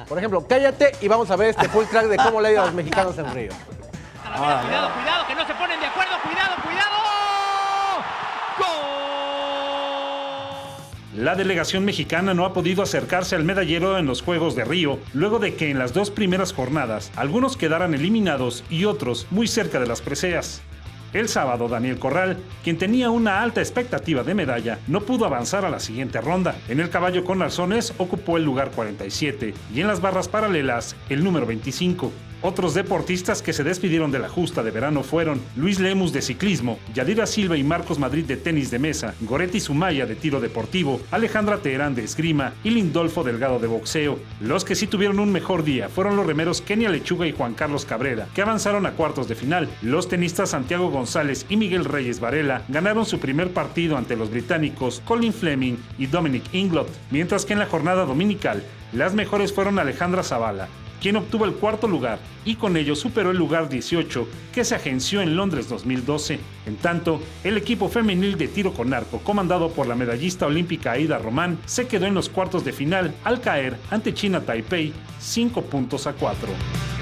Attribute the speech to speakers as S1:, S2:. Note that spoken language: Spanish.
S1: Por ejemplo, cállate y vamos a ver este full track de cómo le ha ido a los mexicanos en Río.
S2: Cuidado, cuidado, que no se ponen de acuerdo. Cuidado, cuidado. ¡Gol!
S3: La delegación mexicana no ha podido acercarse al medallero en los Juegos de Río, luego de que en las dos primeras jornadas algunos quedaran eliminados y otros muy cerca de las preseas. El sábado, Daniel Corral, quien tenía una alta expectativa de medalla, no pudo avanzar a la siguiente ronda. En el caballo con arzones ocupó el lugar 47 y en las barras paralelas el número 25. Otros deportistas que se despidieron de la justa de verano fueron Luis Lemus de ciclismo, Yadira Silva y Marcos Madrid de tenis de mesa, Goretti Sumaya de tiro deportivo, Alejandra Teherán de esgrima y Lindolfo Delgado de boxeo. Los que sí tuvieron un mejor día fueron los remeros Kenia Lechuga y Juan Carlos Cabrera, que avanzaron a cuartos de final. Los tenistas Santiago González y Miguel Reyes Varela ganaron su primer partido ante los británicos Colin Fleming y Dominic Inglot, mientras que en la jornada dominical las mejores fueron Alejandra Zavala, quien obtuvo el cuarto lugar y con ello superó el lugar 18 que se agenció en Londres 2012. En tanto, el equipo femenil de tiro con arco, comandado por la medallista olímpica Aida Román, se quedó en los cuartos de final al caer ante China Taipei 5 puntos a 4.